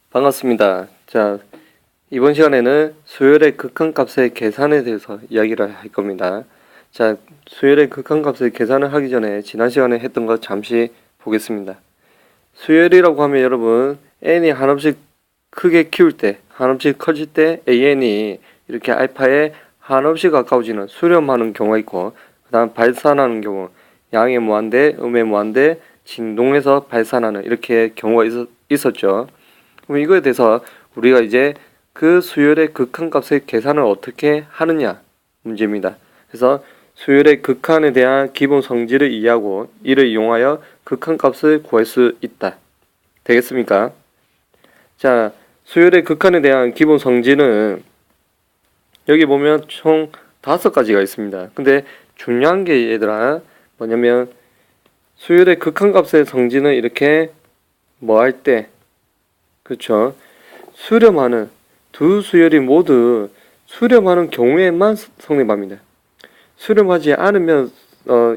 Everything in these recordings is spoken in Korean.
반갑습니다. 자, 이번 시간에는 수열의 극한값의 계산에 대해서 이야기를 할 겁니다. 자, 수열의 극한값의 계산을 하기 전에 지난 시간에 했던 거 잠시 보겠습니다. 수열이라고 하면 여러분 n이 한없이 크게 키울 때, 한없이 커질 때 an이 이렇게 알파에 한없이 가까워지는 수렴하는 경우가 있고, 그 다음 발산하는 경우, 양의 무한대, 음의 무한대, 진동에서 발산하는 이렇게 경우가 있었죠. 그럼 이거에 대해서 우리가 이제 그 수열의 극한값의 계산을 어떻게 하느냐 문제입니다. 그래서 수열의 극한에 대한 기본 성질을 이해하고 이를 이용하여 극한값을 구할 수 있다. 되겠습니까? 자, 수열의 극한에 대한 기본 성질은 여기 보면 총 5가지가 있습니다. 근데 중요한 게 얘들아 뭐냐면 수열의 극한값의 성질은 이렇게 뭐 할 때, 그렇죠? 수렴하는 두 수열이 모두 수렴하는 경우에만 성립합니다. 수렴하지 않으면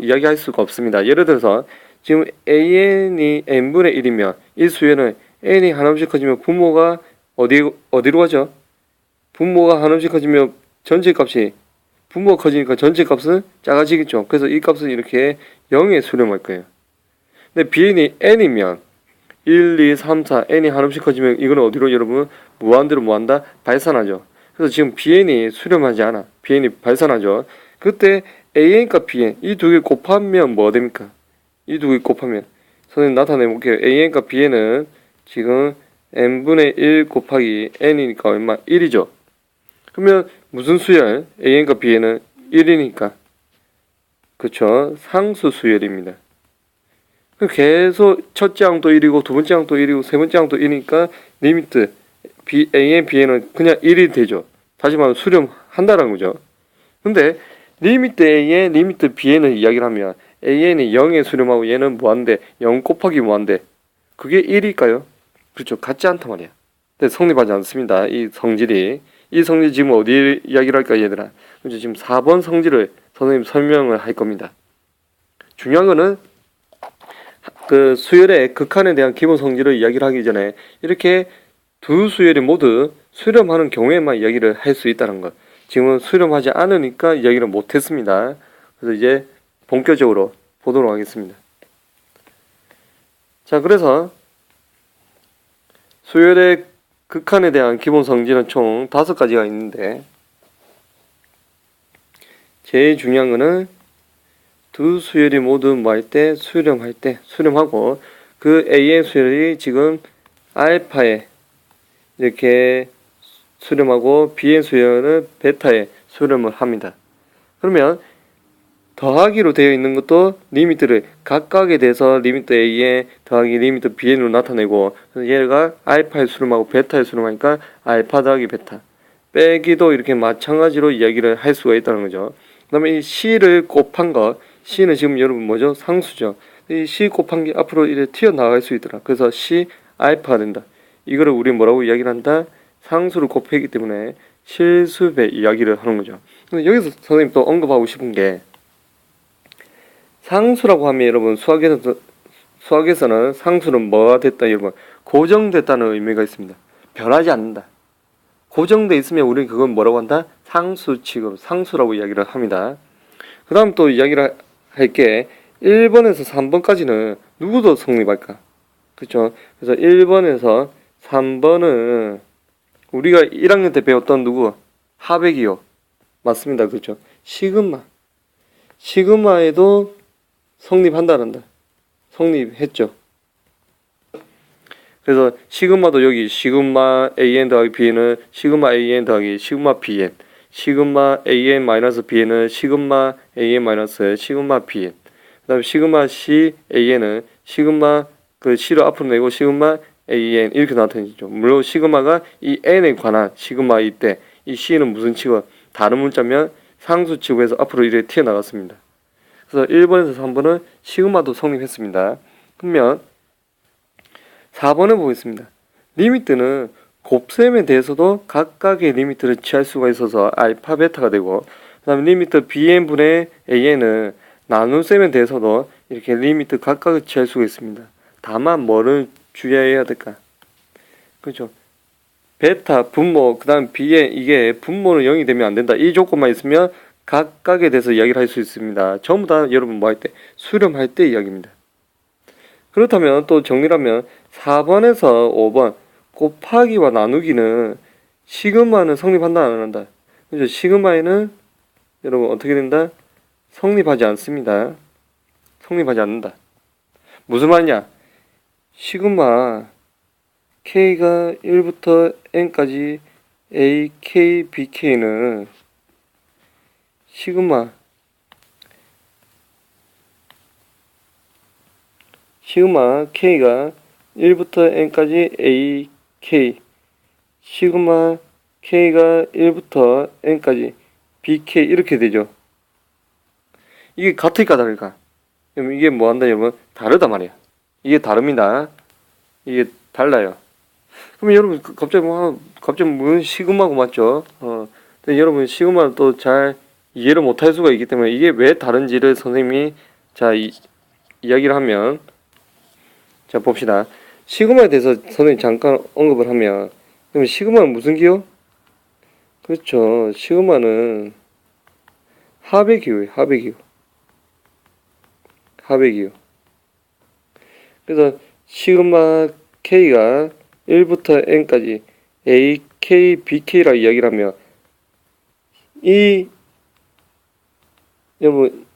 이야기할 수가 없습니다. 예를 들어서 지금 an이 n분의 1이면 이 수열은 n이 한없이 커지면 분모가 어디로 가죠? 분모가 한없이 커지면 전체 값이 분모가 커지니까 전체 값은 작아지겠죠. 그래서 이 값은 이렇게 0에 수렴할 거예요. 근데 bn이 n이면 1, 2, 3, 4, n이 한없이 커지면 이거는 어디로 여러분? 무한대로 뭐한다? 발산하죠. 그래서 지금 bn이 수렴하지 않아. bn이 발산하죠. 그때 an과 bn 이 두 개 곱하면 뭐가 됩니까? 이 두 개 곱하면 선생님 나타내 볼게요. an과 bn은 지금 n분의 1 곱하기 n이니까 얼마? 1이죠. 그러면 무슨 수열? an과 bn은 1이니까 그쵸? 상수 수열입니다. 계속 첫째 항도 1이고 두 번째 항도 1이고 세 번째 항도 1이니까 리미트 an, bn은 그냥 1이 되죠. 다시 말하면 수렴한다는 거죠. 근데 리미트 a에 리미트 bn을 이야기를 하면 an이 0에 수렴하고 얘는 무한대 0 곱하기 무한대 그게 1일까요? 그렇죠. 같지 않단 말이야. 근데 성립하지 않습니다. 이 성질이 지금 어디 이야기를 할까 얘들아? 그렇죠. 지금 4번 성질을 선생님 설명을 할 겁니다. 중요한 거는 그 수열의 극한에 대한 기본 성질을 이야기를 하기 전에 이렇게 두 수열이 모두 수렴하는 경우에만 이야기를 할 수 있다는 것. 지금은 수렴하지 않으니까 이야기를 못했습니다. 그래서 이제 본격적으로 보도록 하겠습니다. 자, 그래서 수열의 극한에 대한 기본 성질은 총 5가지가 있는데 제일 중요한 거는 두 수열이 모두 뭐 할 때? 수렴할 때 수렴하고 그 A의 수열이 지금 알파에 이렇게 수렴하고 B의 수열은 베타에 수렴을 합니다. 그러면 더하기로 되어 있는 것도 리미트를 각각에 대해서 리미트 A에 더하기 리미트 Bn으로 나타내고 얘가 알파에 수렴하고 베타에 수렴하니까 알파 더하기 베타 빼기도 이렇게 마찬가지로 이야기를 할 수가 있다는 거죠. 그 다음에 이 C를 곱한 거 C는 지금 여러분 뭐죠? 상수죠. 이 C 곱한 게 앞으로 이렇게 튀어나갈 수 있더라. 그래서 C 알파가 된다. 이거를 우리 뭐라고 이야기를 한다? 상수를 곱했기 때문에 실수배 이야기를 하는 거죠. 근데 여기서 선생님 또 언급하고 싶은 게 상수라고 하면 여러분 수학에서는 상수는 뭐가 됐다 여러분? 고정됐다는 의미가 있습니다. 변하지 않는다. 고정돼 있으면 우리는 그건 뭐라고 한다? 상수 취급, 상수라고 이야기를 합니다. 그 다음 또 이야기를 할게 1번에서 3번까지는 누구도 성립할까? 그렇죠? 그래서 1번에서 3번은 우리가 1학년 때 배웠던 누구? 하백이요. 맞습니다. 그렇죠? 시그마에도 성립한다란다. 성립했죠. 그래서 시그마도 여기 시그마 AN 더하기 BN은 시그마 AN 더하기 시그마 BN 시그마 AN 마이너스 BN은 시그마 AN 마이너스 시그마 BN 그 다음에 시그마 C AN은 시그마 그 C를 앞으로 내고 시그마 AN 이렇게 나타내죠. 물론 시그마가 이 N에 관한 시그마일 때 이 C는 무슨 취급? 다른 문자면 상수 취급에서 앞으로 이렇게 튀어나갔습니다. 그래서 1번에서 3번은 시그마도 성립했습니다. 그러면 4번을 보겠습니다. 리미트는 곱셈에 대해서도 각각의 리미트를 취할 수가 있어서 알파 베타가 되고 그 다음에 리미트 bn분의 a는 나눗셈에 대해서도 이렇게 리미트 각각을 취할 수가 있습니다. 다만 뭐를 주의해야 될까? 그렇죠. 베타, 분모, 그 다음 B의 이게 분모는 0이 되면 안 된다. 이 조건만 있으면 각각에 대해서 이야기를 할 수 있습니다. 전부 다 여러분 뭐 할 때? 수렴할 때 이야기입니다. 그렇다면 또 정리하면 4번에서 5번 곱하기와 나누기는 시그마는 성립한다 안 한다? 그죠? 시그마에는 여러분 어떻게 된다? 성립하지 않습니다. 성립하지 않는다. 무슨 말이냐? 시그마 K가 1부터 N까지 A, K, B, K는 시그마 K가 1부터 N까지 A, K 시그마 K가 1부터 N까지 B, K 이렇게 되죠. 이게 같을까 다를까? 그럼 이게 뭐 한다 여러분? 다르다 말이야. 이게 다릅니다. 이게 달라요. 그럼 여러분 갑자기 무슨 시그마고 맞죠? 근데 여러분 시그마를 또 잘 이해를 못할 수가 있기 때문에 이게 왜 다른지를 선생님이 이야기를 하면 자 봅시다. 시그마에 대해서 선생님 잠깐 언급을 하면 그럼 시그마는 무슨 기호? 그렇죠. 시그마는 합의 기호예요. 합의 기호. 그래서 시그마 K가 1부터 N까지 A, K, B, K라 이야기를 하면 이 여러분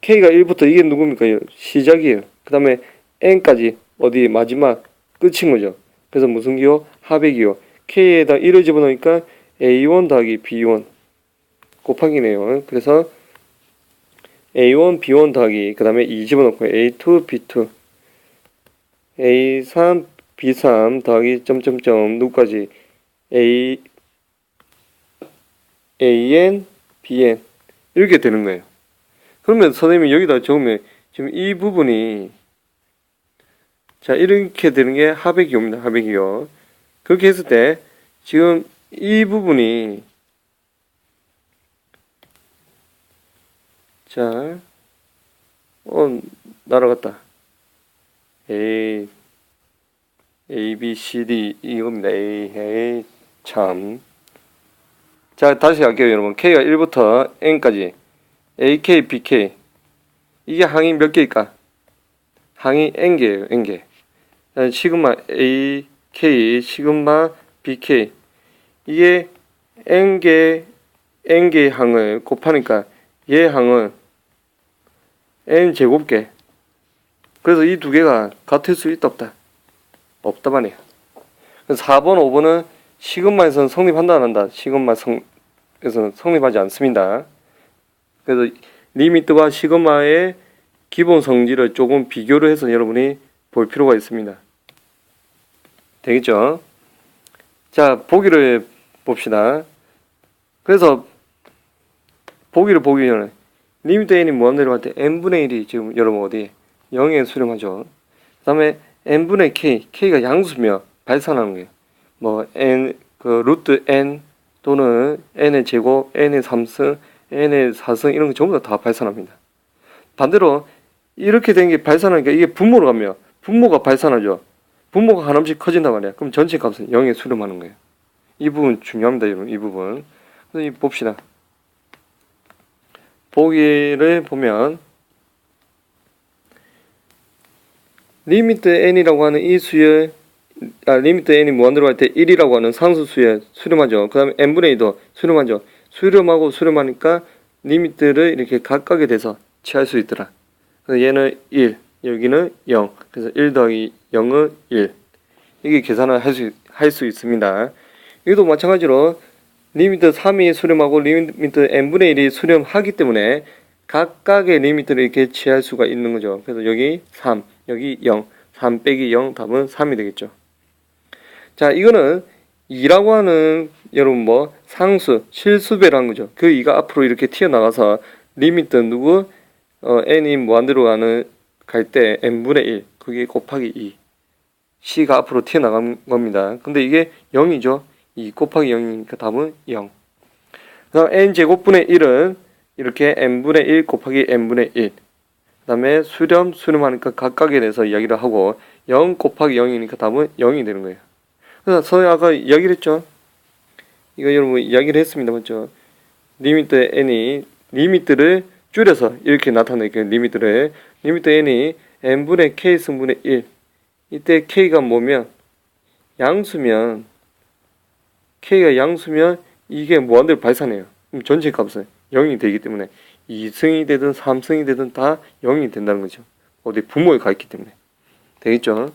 K가 1부터 이게 누굽니까? 시작이에요. 그 다음에 N까지 어디 마지막 끝인 거죠. 그래서 무슨 기호? 합의 기호. K에다 1을 집어넣으니까 A1 더하기 B1 곱하기네요. 그래서 A1, B1 더하기 그 다음에 2 집어넣고 A2, B2 A3, B3 더하기 점점점 누구까지 AN, BN 이렇게 되는 거예요. 그러면 선생님이 여기다 적으면 지금 이 부분이 자 이렇게 되는 게 합의 기호입니다. 합의 기호. 그렇게 했을 때 지금 이 부분이 자 날아갔다. A, B, C, D 이겁니다. 참. 자 다시 할게요 여러분. K가 1부터 N까지 A, K, B, K 이게 항이 몇 개일까? 항이 N개예요. N개. 시그마 A, K, 시그마 B, K 이게 N개의 항을 곱하니까 얘 항은 N제곱개. 그래서 이 두 개가 같을 수 있다 없다? 없다 말이에요. 4번, 5번은 시그마에서는 성립한다 안 한다? 시그마에서는 성립하지 않습니다. 그래서 리미트와 시그마의 기본 성질을 조금 비교를 해서 여러분이 볼 필요가 있습니다. 되겠죠? 자, 보기를 봅시다. 그래서 보기를 보기 전에 리미트 n이 무한대로 할 때 n분의 1이 지금 여러분 어디 0에 수렴하죠. 그 다음에 n분의 k, k가 양수며 발산하는 거예요. 뭐 n 그 루트 n 또는 n의 제곱, n의 3승, n의 4승 이런 거 전부 다 발산합니다. 반대로 이렇게 된 게 발산하니까 이게 분모로 가면 분모가 발산하죠. 분모가 하나씩 커진단 말이야. 그럼 전체 값은 0에 수렴하는 거예요. 이 부분 중요합니다, 여러분. 이 부분. 그래서 봅시다. 보기를 보면 리미트 n이라고 하는 이 수에 리미트 n이 무한대로 할 때 1이라고 하는 상수 수에 수렴하죠. 그 다음에 n분의 2도 수렴하죠. 수렴하고 수렴하니까 리미트를 이렇게 각각에 대해서 취할 수 있더라. 그래서 얘는 1, 여기는 0. 그래서 1 더하기 0은 1. 이게 계산을 할 수 있습니다. 여기도 마찬가지로 리미트 3이 수렴하고 리미트 n분의 1이 수렴하기 때문에 각각의 리미트를 이렇게 취할 수가 있는 거죠. 그래서 여기 3, 여기 0, 3 빼기 0 답은 3이 되겠죠. 자, 이거는 2라고 하는 여러분 뭐 상수, 실수배라는 거죠. 그 2가 앞으로 이렇게 튀어나가서 리미트 누구 n이 무한대로 갈 때 n분의 1 그게 곱하기 2 c가 앞으로 튀어나간 겁니다. 근데 이게 0이죠. 2 곱하기 0이니까 답은 0. 그 다음 n제곱분의 1은 이렇게 n분의 1 곱하기 n분의 1. 그 다음에 수렴하니까 각각에 대해서 이야기를 하고 0 곱하기 0이니까 답은 0이 되는 거예요. 그래서 선생님 아까 이야기를 했죠. 이거 여러분 이야기를 했습니다. 맞죠? 리미트 n이 리미트를 줄여서 이렇게 나타낼게요. 리미트 n이 n분의 k 승분의 1. 이때 k가 뭐면 양수면 k가 양수면 이게 무한대로 발산해요. 그럼 전체 값은 0이 되기 때문에 2승이 되든 3승이 되든 다 0이 된다는 거죠. 어디 분모에 가 있기 때문에. 되겠죠?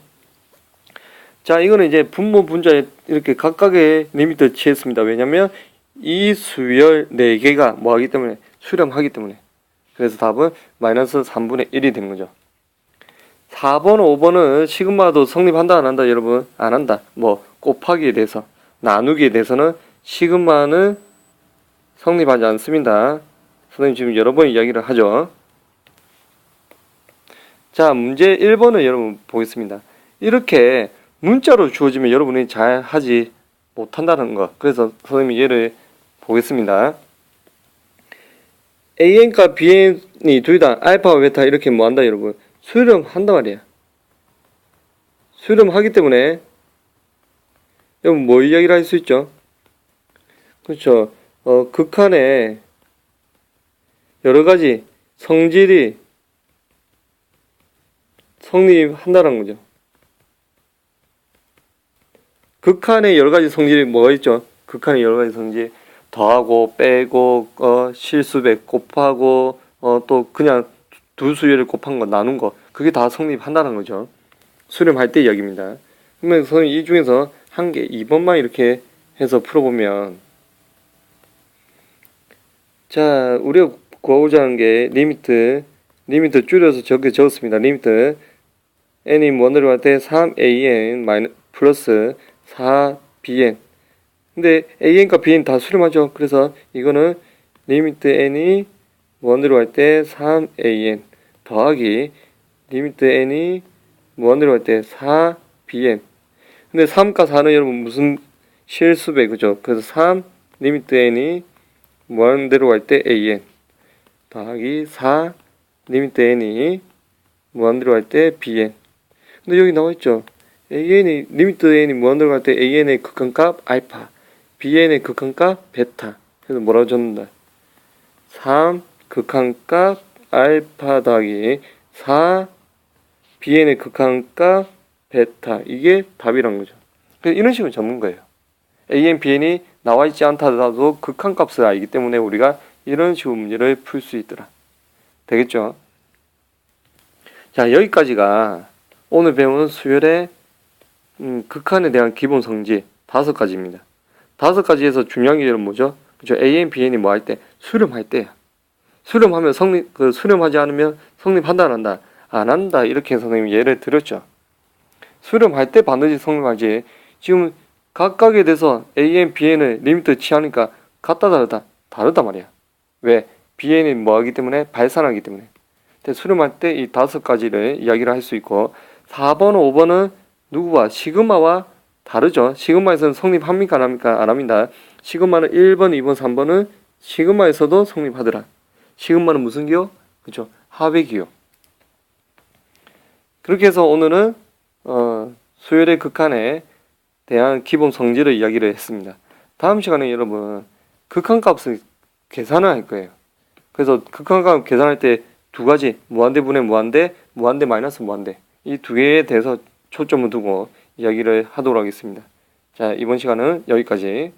자, 이거는 이제 분모 분자에 이렇게 각각의 리미트를 취했습니다. 왜냐면 이 수열 4개가 뭐 하기 때문에 수렴하기 때문에. 그래서 답은 마이너스 3분의 1이 되는 거죠. 4번, 5번은 시그마도 성립한다 안 한다 여러분? 안 한다. 뭐 곱하기에 대해서 나누기에 대해서는 시그마는 성립하지 않습니다. 선생님 지금 여러 번 이야기를 하죠. 자, 문제 1번을 여러분 보겠습니다. 이렇게 문자로 주어지면 여러분이 잘 하지 못한다는 거. 그래서 선생님이 예를 보겠습니다. AN과 BN이 둘 다 알파와 베타 이렇게 뭐 한다 여러분? 수렴한단 말이야. 수렴하기 때문에 여러분 뭐 이야기를 할 수 있죠? 그렇죠. 극한에 여러 가지 성질이 성립한다는 거죠. 극한에 여러 가지 성질이 뭐가 있죠? 극한에 여러 가지 성질 더하고 빼고 실수배 곱하고 또 그냥 두 수열을 곱한 거 나눈 거 그게 다 성립한다는 거죠. 수렴할 때 이야기입니다. 그러면 선생님 이 중에서 한 개 2번만 이렇게 해서 풀어보면 자 우리가 구하고자 하는 게 리미트 줄여서 저렇게 적었습니다. 리미트 n이 원으로 할 때 3an 플러스 4bn 근데 an과 bn 다 수렴하죠. 그래서 이거는 리미트 n이 원으로 할 때 3an 더하기 리미트 n이 원으로 할 때 4bn 근데 3과 4는 여러분 무슨 실수배 그죠? 그래서 3 리미트 n이 무한대로 할 때 an 더하기 4 리미트 n이 무한대로 할 때 bn 근데 여기 나와있죠. 리미트 n이 무한대로 갈 때 an의 극한값 알파 bn의 극한값 베타 그래서 뭐라고 적는다 3 극한값 알파 더하기 4 bn의 극한값 베타 이게 답이란 거죠. 그래서 이런 식으로 적는 거예요. an, bn이 나와있지 않다더라도 극한값을 알기 때문에 우리가 이런 식으로 문제를 풀 수 있더라. 되겠죠? 자 여기까지가 오늘 배우는 수열의 극한에 대한 기본 성질 5가지입니다. 5가지에서 중요한 게 뭐죠? 그죠? AN, BN이 뭐 할 때? 수렴할 때야. 수렴하면 수렴하지 않으면 성립한다 안 한다? 안 한다. 이렇게 선생님이 예를 들었죠. 수렴할 때 반드시 성립하지. 지금 각각에 대해서 AN, BN을 리미트 취하니까 같다 다르다? 다르단 말이야. 왜? BN이 뭐 하기 때문에? 발산하기 때문에. 수렴할 때 이 5가지를 이야기를 할 수 있고 4번, 5번은 누구와? 시그마와 다르죠. 시그마에서는 성립합니까? 안 합니까? 안 합니다. 시그마는 1번, 2번, 3번은 시그마에서도 성립하더라. 시그마는 무슨 기호? 그죠? 합의 기호. 그렇게 해서 오늘은 수열의 극한에 대한 기본 성질을 이야기를 했습니다. 다음 시간에 여러분 극한값을 계산을 할 거예요. 그래서 극한값 계산할 때 2가지 무한대 분의 무한대, 무한대 마이너스 무한대 이 2개에 대해서 초점을 두고 이야기를 하도록 하겠습니다. 자 이번 시간은 여기까지.